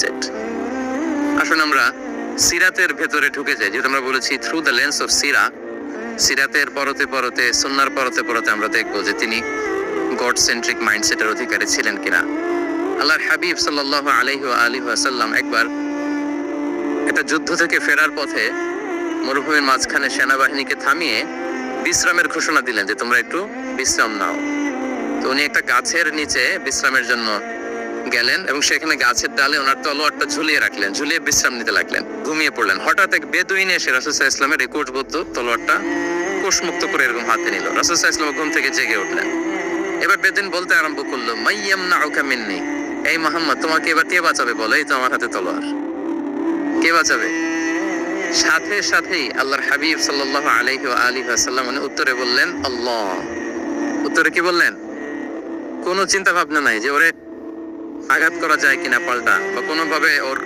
Set. আসুন আমরা সিরাতের ভেতরে ঢুকে যাই, যেহেতু আমরা বলেছি থ্রু দ্য লেন্স অফ সিরাতের পরতে পরতে সুন্নাহর পরতে পরতে আমরা দেখবো যে তিনি গড সেন্ট্রিক মাইন্ডসেটের অধিকারী ছিলেন কিনা। আল্লাহর হাবিব সাল্লাল্লাহু আলাইহি ওয়াসাল্লাম একবার একটা যুদ্ধ থেকে ফেরার পথে মরুভূমির মাঝখানে সেনাবাহিনীকে থামিয়ে বিশ্রামের ঘোষণা দিলেন যে তোমরা একটু বিশ্রাম নাও। তো উনি একটা গাছের নিচে বিশ্রামের জন্য গেলেন এবং সেখানে গাছের ডালে ওনার তলোয়ারটা ঝুলিয়ে রাখলেন, ঝুলিয়ে বিশ্রাম নিতে লাগলেন, ঘুমিয়ে পড়লেন। হঠাৎ এক বেদুইন এসে রাসূল সাল্লাল্লাহু আলাইহি ওয়াসাল্লামের রেকর্ডবদ্ধ তলোয়ারটা কোষমুক্ত করে এরকম হাতে নিল। রাসূল সাল্লাল্লাহু আলাইহি ওয়াসাল্লাম ঘুম থেকে জেগে উঠলেন। এবার বেদুইন বলতে আরম্ভ করলো, মাইয়ামনাউকা মিন্নি, এই মুহাম্মদ তোমাকে এবার কে বাঁচাবে বলো, এই তো আমার হাতে তলোয়ার, কে বাঁচাবে? সাথে সাথেই আল্লাহর হাবিব সাল্লাল্লাহু আলাইহি ওয়াসাল্লাম উত্তরে বললেন আল্লাহ। উত্তরে কি বললেন? কোনো চিন্তা ভাবনা নাই যে ওরে আঘাত করা যায় কিনা পাল্টা, বা কোনোভাবে ওর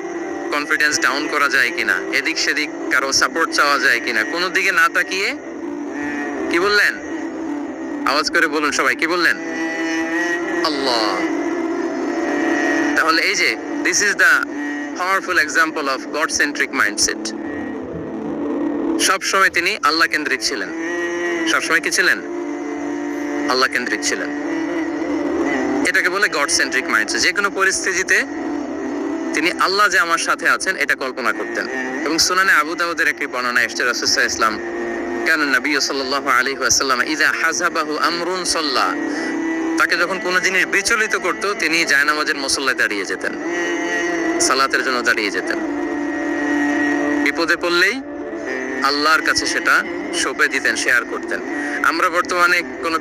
কনফিডেন্স ডাউন করা যায় কিনা, এদিক সেদিক কারো সাপোর্ট চাওয়া যায় কিনা, কোনো দিকে না তাকিয়ে কি বললেন? আওয়াজ করে বলুন সবাই, কি বললেন? আল্লাহ। তাহলে এই যে this is the powerful example of god centric mindset. সবসময় তিনি আল্লাহ কেন্দ্রিক ছিলেন। সবসময় কি ছিলেন? আল্লাহ কেন্দ্রিক ছিলেন। এটাকে বলে গড সেন্ট্রিক মাইন্ডসেট। যে কোনো পরিস্থিতিতে তিনি আল্লাহ যে আমার সাথে আছেন এটা কল্পনা করতেন। এবং সুনানে আবু দাউদের একটি বর্ণনা এসেছে, রাসূল সাল্লাল্লাহু আলাইহি ওয়াসাল্লাম কানা নবী সাল্লাল্লাহু আলাইহি ওয়াসাল্লাম ইযা হাযাবাহু আমরুন সাল্লা, তাকে যখন কোনো জিনিস বিচলিত করত তিনি জায়নামাজের মুসল্লায় দাঁড়িয়ে যেতেন, সালাতের জন্য দাঁড়িয়ে যেতেন। বিপদে পড়লেই আল্লাহর কাছে সেটা সঁপে দিতেন, শেয়ার করতেন। আমরা বর্তমানে কোনো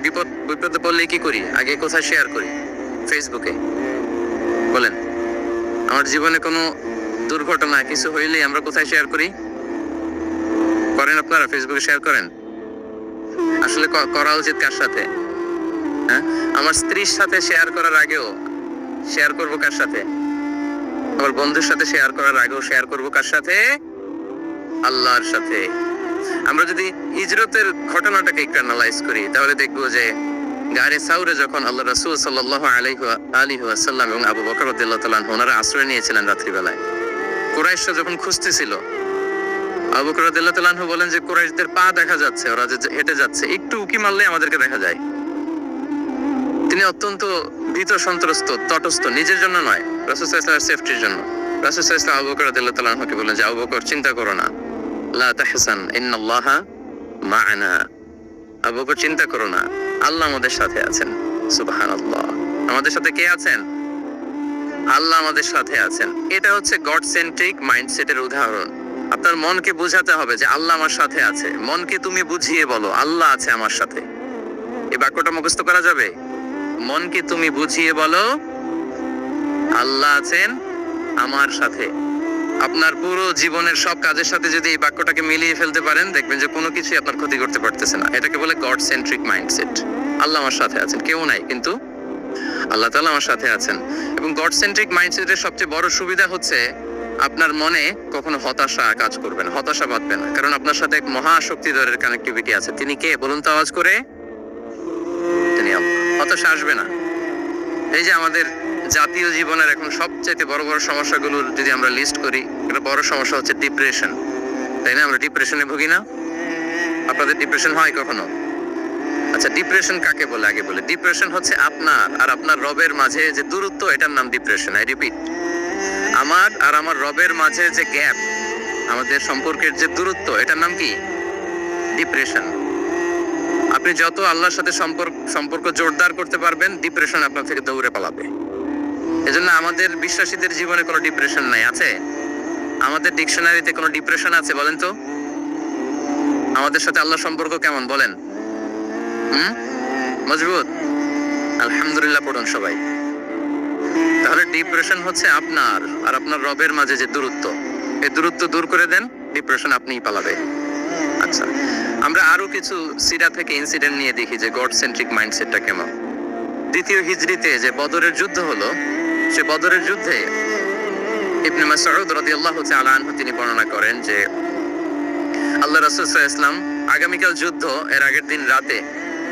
বিপদে পড়লেই কি করি? আগে কোথায় শেয়ার করি? ফেসবুকে। বলেন, আমার জীবনে কোনো দুর্ঘটনা কিছু হইলেই আমরা কোথায় শেয়ার করি? করেন আপনারা? ফেসবুকে শেয়ার করেন? আসলে করা উচিত কার সাথে? হ্যাঁ, আমার স্ত্রীর সাথে শেয়ার করার আগেও শেয়ার করব কার সাথে? আমার বন্ধুর সাথে শেয়ার করার আগেও শেয়ার করব কার সাথে? আল্লাহর সাথে। আমরা যদি হিজরতের ঘটনাটাকে একটু অ্যানালাইজ করি তাহলে দেখবো যে গারে সাউরে যখন আল্লাহ রাসূল সাল্লাল্লাহু আলাইহি ওয়াসাল্লাম এবং আবু বকর রাদিয়াল্লাহু তাআলা আনহু ওনারা আশ্রয় নিয়েছিলেন রাত্রিবেলায়, কুরাইশরা যখন খুঁজতেছিল, আবু বকর রাদিয়াল্লাহু তাআলা আনহু বলেন যে কুরাইশদের পা দেখা যাচ্ছে, ওরা যে হেঁটে যাচ্ছে, একটু উকি মারলে আমাদেরকে দেখা যায়। তিনি অত্যন্ত ভীত সন্ত্রস্ত, তটস্থ, নিজের জন্য নয়, রাসূল সাল্লাল্লাহু আলাইহি ওয়াসাল্লামের সেফটির জন্য। রাসূল সাল্লাল্লাহু আলাইহি ওয়াসাল্লাম আবু বকর রাদিয়াল্লাহু তাআলা আনহুকে বললেন যে আবু বকর চিন্তা করো না, লা তাহসান ইন্নাল্লাহা মা'ানা, আবু বকর চিন্তা করো না, আল্লাহ আমাদের সাথে আছেন। সুবহানাল্লাহ। আমাদের সাথে কে আছেন? আল্লাহ আমাদের সাথে আছেন। এটা হচ্ছে গড সেন্ট্রিক মাইন্ডসেটের উদাহরণ। আপনার মনকে বোঝাতে হবে যে আল্লাহ আমার সাথে আছে। মনকে তুমি বুঝিয়ে বলো আল্লাহ আছে আমার সাথে। এই বাক্যটা মুখস্থ করা যাবে? মনকে তুমি বুঝিয়ে বলো আল্লাহ আছেন আমার সাথে। আপনার পুরো জীবনের সব কাজের সাথে যদি এই বাক্যটাকে মিলিয়ে ফেলতে পারেন দেখবেন যে কোনো কিছুই আপনার ক্ষতি করতে পারতেছে না। এটাকে বলে গড সেন্ট্রিক মাইন্ডসেট। আল্লাহ আমার সাথে আছেন, কেউ নাই কিন্তু আল্লাহ তাআলা আমার সাথে আছেন। এবং গড সেন্ট্রিক মাইন্ডসেটের সবচেয়ে বড় সুবিধা হচ্ছে আপনার মনে কখনো হতাশা কাজ করবে না, হতাশা বাঁধবে না, কারণ আপনার সাথে এক মহাশক্তিধরের কানেক্টিভিটি আছে। তিনি কে বলুন তো আওয়াজ করে? তিনি আল্লাহ। হতাশা আসবে না। এই যে আমাদের জাতীয় জীবনের এখন সবচেয়ে বড় বড় সমস্যাগুলোর যদি আমরা লিস্ট করি, একটা বড় সমস্যা হচ্ছে ডিপ্রেশন, তাই না? আমরা ডিপ্রেশনে ভুগি না? আপনাদের ডিপ্রেশন হয় কখনো? আচ্ছা, ডিপ্রেশন কাকে বলে আগে বলে। ডিপ্রেশন হচ্ছে আপনার আর আপনার রবের মাঝে যে দূরত্ব, এটার নাম ডিপ্রেশন। আই রিপিট, আমার আর আমার রবের মাঝে যে গ্যাপ, আমাদের সম্পর্কের যে দূরত্ব, এটার নাম কি? ডিপ্রেশন। আপনি যত আল্লাহর সাথে সম্পর্ক জোরদার করতে পারবেন, ডিপ্রেশন আপনার থেকে দৌড়ে পালাবে। এজন্য আমাদের বিশ্বাসীদের জীবনে কোনো ডিপ্রেশন নাই। আছে? আমাদের ডিকশনারিতে কোনো ডিপ্রেশন আছে বলেন তো? আমাদের সাথে আল্লাহর সম্পর্ক কেমন বলেন? মজবুত? আলহামদুলিল্লাহ পড়ুন সবাই। তাহলে ডিপ্রেশন হচ্ছে আপনার আর আপনার রবের মাঝে যে দূরত্ব, এই দূরত্ব দূর করে দেন, ডিপ্রেশন আপনিই পালাবে। আচ্ছা, আমরা আরো কিছু সিরা থেকে ইনসিডেন্ট নিয়ে দেখি যে গড সেন্ট্রিক মাইন্ডসেটটা কেমন। দ্বিতীয় হিজরিতে যে বদরের যুদ্ধ হলো, সে বদরের যুদ্ধে ইবনে মাসউদ রাদিয়াল্লাহু তাআলা আনহু তিনি বর্ণনা করেন যে আল্লাহ রাসূল সাল্লাল্লাহু আলাইহি ওয়াসাল্লাম আগামীকাল যুদ্ধ, এর আগের দিন রাতে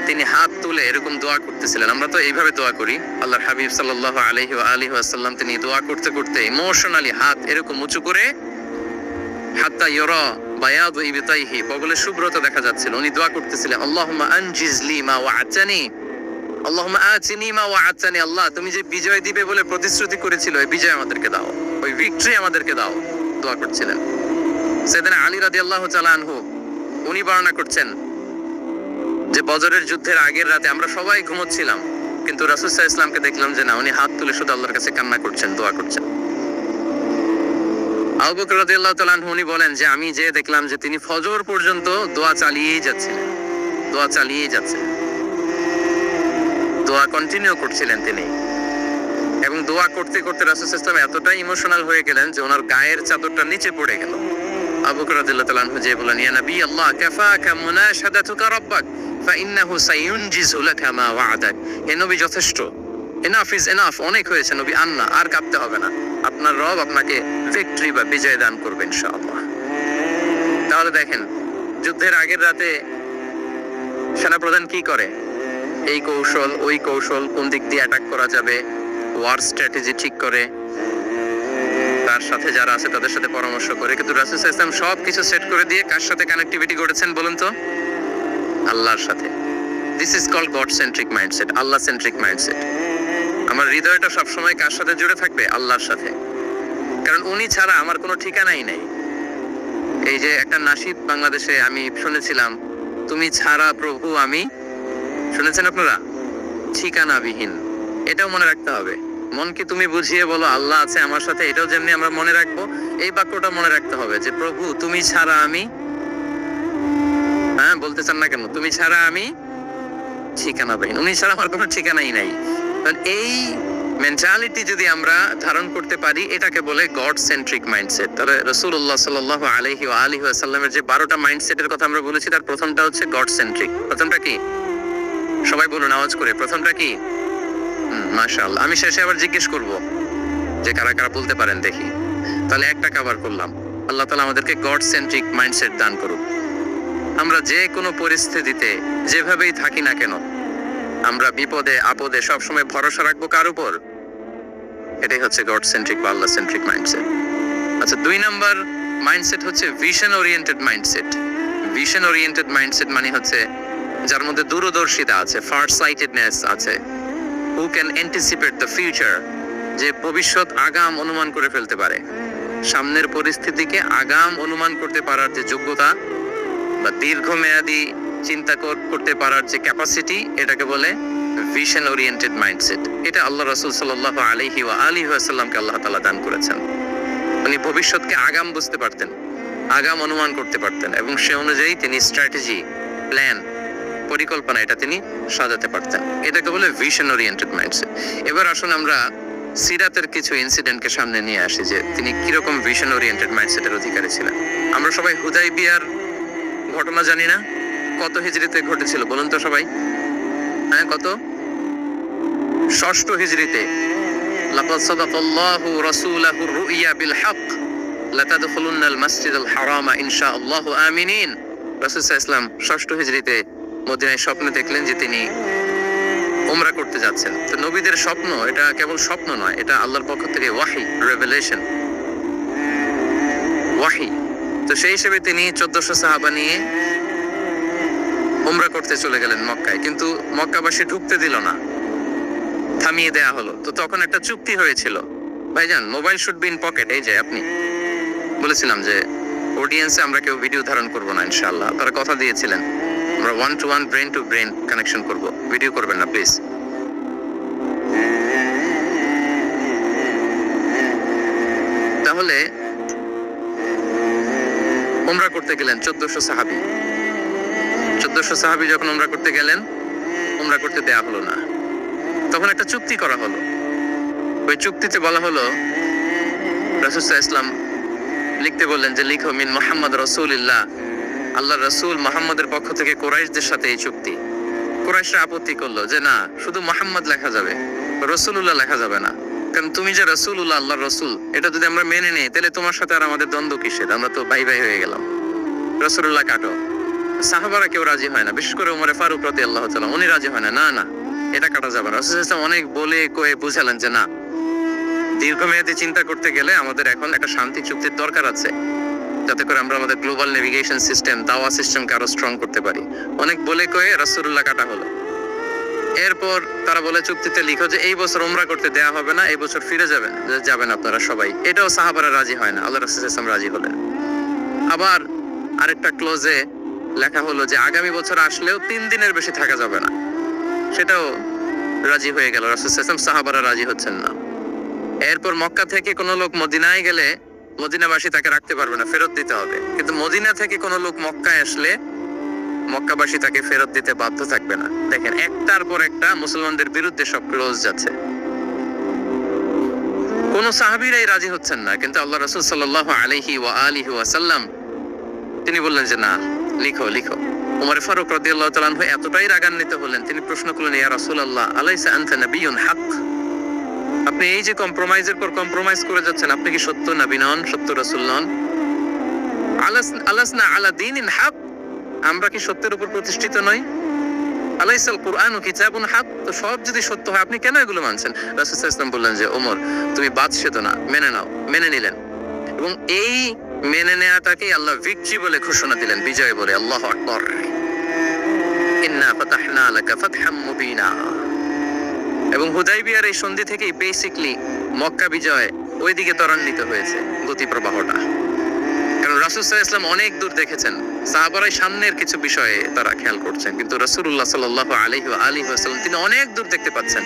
তিনি হাত তুলে এরকম দোয়া করতেছিলেন। আমরা তো এইভাবে দোয়া করি, আল্লাহর হাবিব সাল্লাল্লাহু আলাইহি ওয়া আলিহি ওয়াসাল্লাম তিনি দোয়া করতে করতে ইমোশনালি হাত এরকম উঁচু করে, হাত্তা ইউরা বায়াদু ইবতাইহি, বগলে শুভ্রতা দেখা যাচ্ছিল, উনি দোয়া করতেছিলেন আল্লাহুম্মা আনজিজ লি মা ওয়া'আতানি, আল্লাহুম্মা আতিনি মা ওয়া'আতানি, আল্লাহ তুমি যে বিজয় দিবে বলে প্রতিশ্রুতি করেছিল ওই বিজয় আমাদেরকে দাও, ওই ভিক্টরি আমাদেরকে দাও, দোয়া করছিলেন। সাইয়েদনা আলী রাদিয়াল্লাহু তাআলা আনহু উনি বর্ণনা করছেন যে বদরের যুদ্ধের আগের রাতে আমরা সবাই ঘুমোচ্ছিলাম, কিন্তু রাসূল সাল্লাল্লাহু আলাইহি ওয়াসাল্লামকে দেখলাম যে না, উনি হাত তুলে শুধু আল্লাহর কাছে কান্না করছেন, দোয়া করছেন। আবু বকর রাদিয়াল্লাহু তাআলা আনহু উনি বলেন যে আমি যে দেখলাম যে তিনি ফজর পর্যন্ত দোয়া চালিয়েই যাচ্ছিলেন, দোয়া চালিয়েই যাচ্ছেন, দোয়া কন্টিনিউ করছিলেন তিনি। এবং দোয়া করতে করতে রাসূল সাল্লাল্লাহু আলাইহি ওয়াসাল্লাম এতটাই ইমোশনাল হয়ে গেলেন যে ওনার গায়ের চাদরটা নিচে পড়ে গেল। আবু বকর রাদিয়াল্লাহু তাআলা আনহু যে বলেন ইয়া নবী আল্লাহ কাফাকা মুনাশাদাতুকা রাব্বাক ফাইন্নাহু সায়ুনজিজু লাকা মা ওয়া'আদাক, হে নবী যথেষ্ট, এনাফ ইজ এনাফ, অনেক হয়েছে নবী, আন্না আর কাঁদতে হবে না, আপনার রব আপনাকে ভিক্টরি বা বিজয় দান করবে ইনশাআল্লাহ। তাহলে দেখেন যুদ্ধের আগের রাতে সেনাপ্রধান কি করে, এই কৌশল ওই কৌশল, কোন দিক দিয়ে অ্যাটাক করা যাবে, ওয়ার স্ট্র্যাটেজি ঠিক করে, তার সাথে যারা আছে তাদের সাথে পরামর্শ করে। কিন্তু রাসূল সাল্লাল্লাহু আলাইহি ওয়াসাল্লাম সবকিছু সেট করে দিয়ে কার সাথে কানেক্টিভিটি করেছেন বলুন তো? আল্লাহর সাথে। This is called god centric mindset, আল্লাহ সেন্ট্রিক মাইন্ডসেট। আমার হৃদয়টা সবসময় কার সাথে জুড়ে থাকবে? আল্লাহর সাথে, কারণ উনি ছাড়া আমার কোনো ঠিকানাই নেই। এই যে একটা নাশিদ বাংলাদেশে আমি শুনেছিলাম, তুমি ছাড়া প্রভু আমি, শুনেছেন আপনারা? ঠিকানাবিহীন। এটাও মনে রাখতে হবে, মনকে তুমি বুঝিয়ে বলো আল্লাহ আছে আমার সাথে, এটাও যেমনি আমরা মনে রাখবো, এই বাক্যটা মনে রাখতে হবে যে প্রভু তুমি ছাড়া আমি, হ্যাঁ বলতে চান না কেন, তুমি ছাড়া আমি ঠিকানাবিহীন, উনি ছাড়া আমার কোনো ঠিকানাই নাই। এই মেন্টালিটি যদি আমরা ধারণ করতে পারি, এটাকে বলে গড সেন্ট্রিক মাইন্ডসেট। তাহলে রাসূলুল্লাহ সাল্লাল্লাহু আলাইহি ওয়া আলিহি ওয়াসাল্লামের যে 12টা মাইন্ডসেটের কথা আমরা বলেছি, তার প্রথমটা হচ্ছে গড সেন্ট্রিক। প্রথমটা কি? সবাই বলুন আওয়াজ করে, প্রথমটা কি? মাশাআল্লাহ। আমি শেষে আবার জিজ্ঞেস করব যে কারা কারা বলতে পারেন দেখি। তাহলে একটা কভার করলাম। আল্লাহ তাআলা আমাদেরকে গড সেন্ট্রিক মাইন্ডসেট দান করুন। আমরা যে কোনো পরিস্থিতিতে যেভাবেই থাকি না কেন, আমরা বিপদে আপদে সবসময় ভরসা রাখবো কার উপর? এটাই হচ্ছে গড সেন্ট্রিক বা আল্লাহ সেন্ট্রিক মাইন্ডসেট। আচ্ছা, 2 নাম্বার মাইন্ডসেট হচ্ছে vision oriented mindset. Vision oriented mindset মানে হচ্ছে যার মধ্যে দূরদর্শিতা আছে, ফার সাইটেডনেস আছে, who can anticipate the future, যে ভবিষ্যৎ আগাম অনুমান করে ফেলতে পারে, সামনের পরিস্থিতিকে আগাম অনুমান করতে পারার যে যোগ্যতা বা দীর্ঘমেয়াদী চিন্তা করতে পারার যে ক্যাপাসিটি, এটাকে বলে ভিশন ওরিয়েন্টেড মাইন্ডসেট। এটা আল্লাহ রাসূল সাল্লাল্লাহু আলাইহি ওয়া আলিহি ওয়াসাল্লামকে আল্লাহ তাআলা দান করেছেন। উনি ভবিষ্যৎকে আগাম বুঝতে পারতেন, আগাম অনুমান করতে পারতেন, এবং সে অনুযায়ী তিনি স্ট্র্যাটেজি, প্ল্যান, পরিকল্পনা এটা তিনি সাজাতে পারতেন। এটাকে বলে ভিশন ওরিয়েন্টেড মাইন্ডসেট। এবার আসুন আমরা সিরাতের কিছু ইনসিডেন্টকে সামনে নিয়ে আসি যে তিনি কিরকম ভিশন ওরিয়েন্টেড মাইন্ডসেটের অধিকারী ছিলেন। আমরা সবাই হুদাইবিয়ার ঘটনা জানি না? কত হিজরিতে ঘটেছিল বলুন তো সবাই? হ্যাঁ, কত? 6 হিজরিতে। লাকাদ সাদাকাল্লাহু রাসূলাহু রুইয়া বিল হক লাতাদখুলুন্নাল মাসজিদাল হারামা ইনশাআল্লাহু আমিনিন। রাসূল সাল্লাল্লাহু আলাইহি ওয়াসাল্লাম 6 হিজরিতে মদিনায় স্বপ্নে দেখলেন যে তিনি উমরা করতে যাচ্ছেন। তো নবীদের স্বপ্ন এটা কেবল স্বপ্ন নয়, এটা আল্লাহর পক্ষ থেকে ওয়াহি, রেভেলেশন, ওয়াহি। তো সেই হিসেবে তিনি 1400 সাহাবা নিয়ে উমরা করতে চলে গেলেন মক্কায়, কিন্তু মক্কাবাসী ঢুকতে দিল না, থামিয়ে দেয়া হলো। তো তখন একটা চুক্তি হয়েছিল, ভাইজান mobile should be in pocket. এই যে আপনি বলেছিলাম যে অডিয়েন্সে আমরা কেউ ভিডিও ধারণ করব না ইনশাআল্লাহ, তারা কথা দিয়েছিলেন আমরা 1-to-1 brain to brain connection করব, ভিডিও করবেন না প্লিজ। তাহলে উমরা করতে গেলেন 1400 সাহাবী। 1400 সাহাবী যখন উমরা করতে গেলেন, উমরা করতে দেয়া হলো না। তখন একটা চুক্তি করা হলো। ওই চুক্তিতে বলা হলো, রাসূল সাল্লাল্লাহু আলাইহি ওয়াসাল্লাম লিখতে বললেন যে লিখো মিন মুহাম্মদ রাসূলুল্লাহ, আল্লাহর রাসূল মুহাম্মদের পক্ষ থেকে কুরাইশদের সাথে এই চুক্তি। কুরাইশরা আপত্তি করলো যে না, শুধু মুহাম্মদ লেখা যাবে, রাসূলুল্লাহ লেখা যাবে না, কারণ তুমি যে রাসূলুল্লাহ, আল্লাহর রাসূল, এটা যদি আমরা মেনে নেই তাহলে তোমার সাথে আর আমাদের দ্বন্দ্ব কিসের, আমরা তো ভাই ভাই হয়ে গেলাম, রাসূলুল্লাহ কাটো। সাহাবারা কেউ রাজি হয় না, বিশেষ করে উমরে ফারুক রাদিয়াল্লাহু তাআলা উনি রাজি হয় না, না না এটা কাটা যাবে না। রাসূল সাল্লাল্লাহু আলাইহি ওয়াসাল্লাম অনেক বলে কয়ে বুঝালেন যে না, দীর্ঘমেয়াদী চিন্তা করতে গেলে আমাদের এখন একটা শান্তি চুক্তির দরকার আছে, যাতে করে আমরা আমাদের গ্লোবাল নেভিগেশন সিস্টেম, দাওয়া সিস্টেমকে আরো স্ট্রং করতে পারি। অনেক বলে কয়ে রাসূলুল্লাহ কাটা হলো। এরপর তারা বলে চুক্তিতে লিখো যে এই বছর উমরা করতে দেয়া হবে না, এই বছর ফিরে যাবেন আপনারা সবাই। এটাও সাহাবারা রাজি হয় না, আল্লাহ রাসূল সাল্লাল্লাহু আলাইহি ওয়াসাল্লাম রাজি হলেন। আবার আরেকটা ক্লোজে লেখা হলো যে আগামী বছর আসলেও 3 দিনের বেশি থাকা যাবে না, সেটাও রাজি হয়ে গেল। রাসূল সাল্লাল্লাহু আলাইহি ওয়াসাল্লাম সাহাবারা রাজি হচ্ছেন না। এরপর মক্কা থেকে কোনো লোক মদিনায় গেলে মদিনাবাসী তাকে রাখতে পারবে না, ফেরত দিতে হবে। কিন্তু মদিনা থেকে কোনো লোক মক্কায় আসলে মক্কাবাসী তাকে ফেরত দিতে বাধ্য থাকবে না। দেখেন, একটার পর একটা মুসলমানদের বিরুদ্ধে সব ক্লোজ যাচ্ছে। কোন সাহাবীরাই রাজি হচ্ছেন না, কিন্তু আল্লাহ রাসূল সাল্লাল্লাহু আলাইহি ওয়া আলিহি ওয়াসাল্লাম তিনি বললেন যে না, লিখো লিখো। উমর ফারুক রাদিয়াল্লাহু তাআলা আনহু এতটাই রাগান্বিত হলেন, তিনি প্রশ্ন করলেন, ইয়া রাসূলুল্লাহ, আলাইসা আনতা নাবিয়্যুন হক? আপনি এই যে কম্প্রোমাইজের পর কম্প্রোমাইজ করে যাচ্ছেন, আপনি কি সত্য নবী নন, সত্য রাসূল নন? আলাসনা আলা দীনিন হক, আমরা কি সত্যের উপর প্রতিষ্ঠিত নই? আলাইসাল কুরআনু কিতাবুন হক, তো সব যদি সত্য হয় আপনি কেন এগুলো মানছেন? রাসূল সাল্লাল্লাহু আলাইহি ওয়াসাল্লাম বললেন যে ওমর, তুমি বাদশাহ তো না, মেনে নাও। মেনে নিলেন, এবং এই মেনে নেওয়াটাকে আল্লাহ ভিক্টরি বলে ঘোষণা দিলেন, বিজয় বলে। আল্লাহু আকবার। ইন্না ফাতাহনা লাকা ফাতহাম মুবিনা। এবং হুদাইবিয়ার এই সন্ধি থেকেই বেসিক্যালি মক্কা বিজয় ওইদিকে ত্বরান্বিত হয়েছে গতি প্রবাহটা। কারণ রাসূল সাল্লাল্লাহু আলাইহি ওয়াসাল্লাম অনেক দূর দেখেছেন, সাহাবারাই সামনের কিছু বিষয়ে তারা খেয়াল করছেন, কিন্তু রাসূলুল্লাহ সাল্লাল্লাহু আলাইহি ওয়া আলিহি ওয়াসাল্লাম তিনি অনেক দূর দেখতে পাচ্ছেন।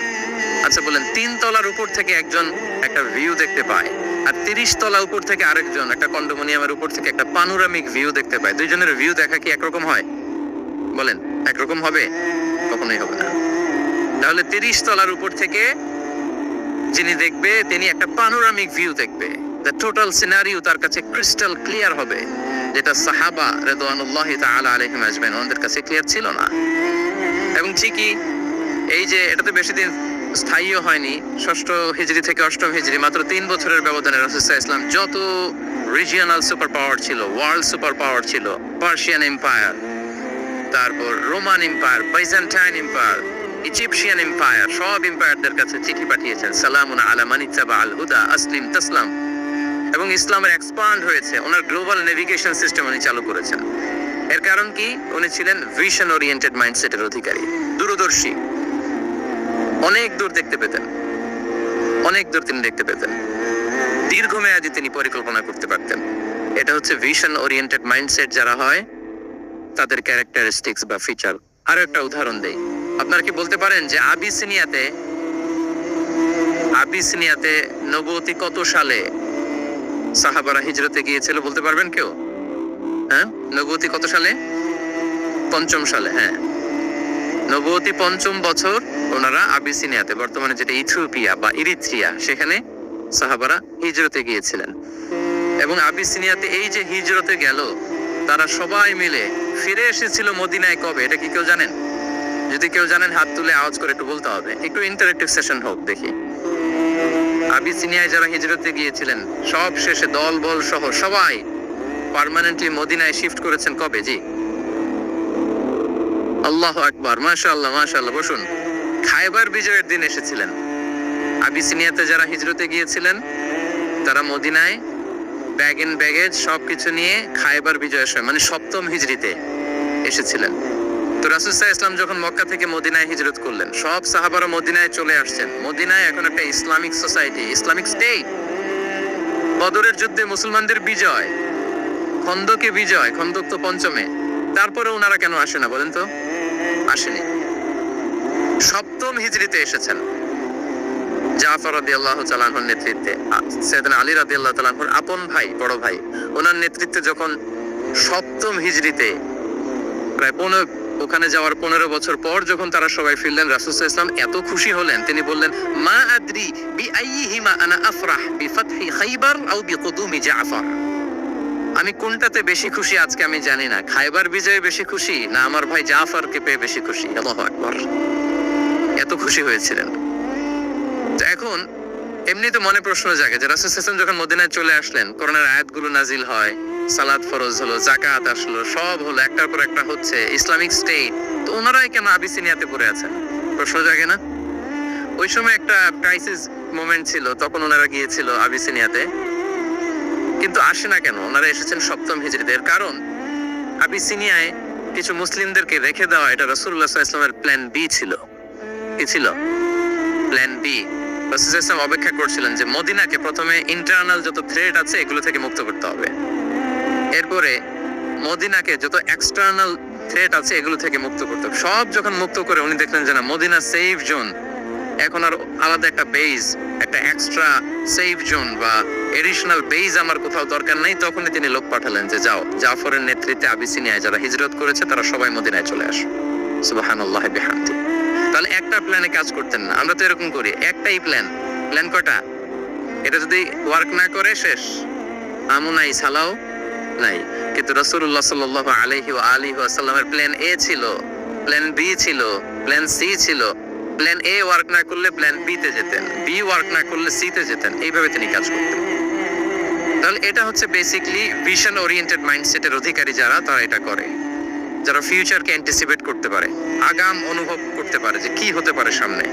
আচ্ছা বলেন, 3 তলার উপর থেকে একজন একটা ভিউ দেখতে পায়, আর 30 তলা উপর থেকে আরেকজন একটা কন্ডোমিনিয়ামের উপর থেকে একটা পানোরামিক ভিউ দেখতে পায়, দুইজনের ভিউ দেখা কি একরকম হয়? বলেন, একরকম হবে? কখনোই হবে না। তাহলে 30 তলার উপর থেকে যিনি দেখবে তিনি একটা পানোরামিক ভিউ দেখবে, দ্য টোটাল সিনারিও তার কাছে ক্রিস্টাল ক্লিয়ার হবে, যেটা সাহাবা রিদওয়ানুল্লাহি তাআলা আলাইহিম আজমাইন ওনাদের কাছে ক্লিয়ার ছিল না। এবং ঠিকই এই যে এটাতে বেশি দিন স্থায়ীও হয়নি, 6ষ্ঠ হিজরি থেকে 8ম হিজরি, মাত্র 3 বছরের ব্যবধানে রাসূল সাল্লাল্লাহু আলাইহি ওয়াসাল্লাম যত রিজিওনাল সুপার পাওয়ার ছিল, ওয়ার্ল্ড সুপার পাওয়ার ছিল, পার্সিয়ান এম্পায়ার, তারপর Roman empire, Byzantine empire, Egyptian empire, সব এম্পায়ারদের কাছে চিঠি পাঠিয়েছেন, সালামুন আলা মান ইত্তাবা আল হুদা আসলিম তাসলাম। এবং ইসলামের এক্সপান্ড হয়েছে, ওনার গ্লোবাল নেভিগেশন সিস্টেম উনি চালু করেছেন। এর কারণ কি? উনি ছিলেন ভিশন ওরিয়েন্টেড মাইন্ডসেটের অধিকারী, দূরদর্শী, অনেক দূর দেখতে পেতেন, অনেক দূর তিনি দেখতে পেতেন, দীর্ঘমেয়াদী তিনি পরিকল্পনা করতে পারতেন। এটা হচ্ছে ভিশন ওরিয়েন্টেড মাইন্ডসেট যারা হয় তাদের ক্যারেক্টারিস্টিক্স বা ফিচার। আরো একটা উদাহরণ দেই, আপনারা কি বলতে পারেন যে আবিসিনিয়াতে নবুয়তি কত সালে সাহাবারা হিজরতে গিয়েছিল? বলতে পারবেন কেউ? হ্যাঁ, নবুয়তি কত সালে? 5ম সালে। হ্যাঁ, নবুয়তি 5ম বছর ওনারা আবিসিনিয়াতে, বর্তমানে যেটা ইথিওপিয়া বা ইরিত্রিয়া, সেখানে সাহাবারা হিজরতে গিয়েছিলেন। এবং আবিসিনিয়াতে এই যে হিজরতে গেল, তারা সবাই মিলে ফিরে এসেছিল মদিনায় কবে? এটা কি কেউ জানেন? যদি কেউ জানেন হাত তুলে আওয়াজ করে একটু বলতে হবে, একটু ইন্টারেক্টিভ সেশন হোক দেখি। আবিসিনিয়ায় যারা হিজরতে গিয়েছিলেন সব শেষে দল বল সহ সবাই পার্মানেন্টলি মদিনায় শিফট করেছেন কবে? জি, আল্লাহু আকবার, মাশাআল্লাহ মাশাআল্লাহ। বসুন। খায়বার বিজয়ের দিন এসেছিলেন। আবিসিনিয়াতে যারা হিজরতে গিয়েছিলেন তারা মদিনায় ব্যাগ এন্ড ব্যাগেজ সবকিছু নিয়ে খায়বার বিজয়ের সময়, মানে 7ম হিজরিতে এসেছিলেন। তো রাসূল সাল্লাল্লাহু আলাইহি ওয়াসাল্লাম যখন মক্কা থেকে মদিনায় হিজরত করলেন, সব সাহাবারা মদিনায় চলে আসছেন। মদিনায় এখন একটা ইসলামিক সোসাইটি, ইসলামিক স্টেট। বদরের যুদ্ধে মুসলমানদের বিজয়, খন্দকে বিজয়, খন্দক তো 5মে। তারপরে ওনারা কেন আসে না বলেন তো? আসেনি। 7ম হিজরিতে এসেছেন জাফর রাদিয়াল্লাহু তাআলা আনহুর নেতৃত্বে, সাইয়েদনা আলী রাদিয়াল্লাহু তাআলা আনহুর আপন ভাই, বড় ভাই, ওনার নেতৃত্বে যখন 7ম হিজরিতে প্রায় ওখানে যাওয়ার 15 বছর পর যখন তারা সবাই ফিরলেন, রাসূল সাল্লাল্লাহু আলাইহি ওয়াসাল্লাম এত খুশি হলেন, তিনি বললেন, মা আদরি বিআইহিমা আনা আফরাহ বিফাতহি খাইবার আও বিকুদুমি জাফর। আমি কোনটাতে বেশি খুশি আজকে আমি জানি না, খায়বার বিজয়ে বেশি খুশি না আমার ভাই জাফরকে পেয়ে বেশি খুশি। আল্লাহু আকবার। এত খুশি হয়েছিলেন। তো এখন এমনি তো মনে প্রশ্ন জাগে যে রাসূল সাল্লাল্লাহু আলাইহি ওয়াসাল্লাম যখন মদিনায় চলে আসলেন, কোরআনের আয়াতগুলো নাজিল হয়, সালাত ফরজ হলো, যাকাত আসলো, সব হলো, একটার পর একটা হচ্ছে, ইসলামিক স্টেট, তো ওনারাই কেন আবিসিনিয়াতে পড়ে আছেন? প্রশ্ন জাগে না? ওই সময় একটা ক্রাইসিস মোমেন্ট ছিল, তখন ওনারা গিয়েছিল আবিসিনিয়াতে, কিন্তু আসে না কেন? ওনারা এসেছেন সপ্তম হিজরিতে। এর কারণ আবিসিনিয়ায় কিছু মুসলিমদেরকে রেখে দেওয়া, এটা রাসূলুল্লাহ সাল্লাল্লাহু আলাইহি ওয়াসাল্লামের প্ল্যান বি ছিল। কি ছিল? Plan B. রাসূল সাল্লাল্লাহু আলাইহি ওয়াসাল্লাম অপেক্ষা করছিলেন যে মদিনাকে প্রথমে ইন্টারনাল যত থ্রেট আছে এগুলো থেকে মুক্ত করতে হবে, এরপরে মদিনাকে যত এক্সটার্নাল থ্রেট আছে এগুলো থেকে মুক্ত করতে হবে। সব যখন মুক্ত করে উনি দেখলেন যে না, মদিনা সেফ জোন, এখন আর আলাদা একটা বেজ, একটা এক্সট্রা সেফ জোন বা এডিশনাল বেজ আমার কোথাও দরকার নাই, তখনই তিনি লোক পাঠালেন যে যাও, জাফরের নেতৃত্বে আবিসিনিয়ায় যারা হিজরত করেছে তারা সবাই মদিনায় চলে আসো। সুবহানাল্লাহি বিহামদি। তাহলে একটা প্ল্যানে কাজ করতেন না। আমরা তো এরকম করি, একটাই প্ল্যান। প্ল্যান কটা? এটা যদি ওয়ার্ক না করে শেষ, আমু নাই, সালাও নাই। কিন্তু রাসূলুল্লাহ সাল্লাল্লাহু আলাইহি ওয়া আলিহি ওয়াসাল্লামের প্ল্যান এ ছিল, প্ল্যান বি ছিল, প্ল্যান সি ছিল। প্ল্যান এ ওয়ার্ক না করলে প্ল্যান বি তে যেতেন, বি ওয়ার্ক না করলে সি তে যেতেন, এইভাবে তিনি কাজ করতেন। তাহলে এটা হচ্ছে বেসিক্যালি ভিশন ওরিয়েন্টেড মাইন্ডসেটের অধিকারী যারা, তারা এটা করে, যারা ফিউচারকে অ্যান্টিসিপেট করতে পারে, আগাম অনুভব করতে পারে যে কি হতে পারে সামনে।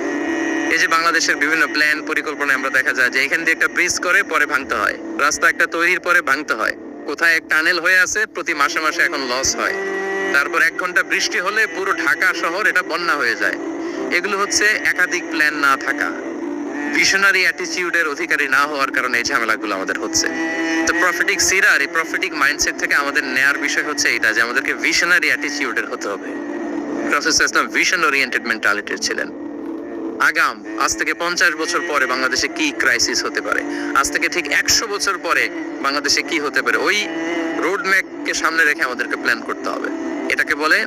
এই যে বাংলাদেশের বিভিন্ন প্ল্যান পরিকল্পনা আমরা দেখা যায় যে এখান দিয়ে একটা ব্রিজ করে পরে ভাঙতে হয়, রাস্তা একটা তৈরির পরে ভাঙতে হয়, কোথায় এক টানেল হয়ে আছে প্রতি মাসে মাসে এখন লস হয়, তারপর 1 ঘন্টা বৃষ্টি হলে পুরো ঢাকা শহর এটা বন্যা হয়ে যায়। এগুলো হচ্ছে একাধিক প্ল্যান না থাকা, ভিশনারি অ্যাটিটিউডের অধিকারী না হওয়ার কারণে এই ঝামেলাগুলো আমাদের হচ্ছে। তো প্রফেটিক সিরার, এই প্রফেটিক মাইন্ডসেট থেকে আমাদের নেয়ার বিষয় হচ্ছে এটা যে আমাদেরকে ভিশনারি অ্যাটিটিউডের হতে হবে। রাসূল সাল্লাল্লাহু আলাইহি ওয়াসাল্লাম ভিশন ওরিয়েন্টেড মেন্টালিটির ছিলেন। আগাম, আজ থেকে 50 বছর পরে বাংলাদেশে কি ক্রাইসিস হতে পারে, আজ থেকে ঠিক 100 বছর পরে বাংলাদেশে কি হতে পারে, ওই রোড ম্যাপকে সামনে রেখে আমাদেরকে প্ল্যান করতে হবে। এটাকে বলে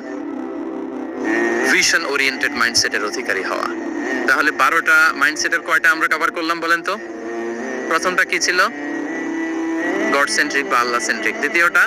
ভিশন ওরিয়েন্টেড মাইন্ডসেটের অধিকারী হওয়া। তাহলে 12টা মাইন্ডসেটের কয়টা আমরা কভার করলাম বলেন তো? প্রথমটা কি ছিল? গড সেন্ট্রিক বা আল্লাহ সেন্ট্রিক। দ্বিতীয়টা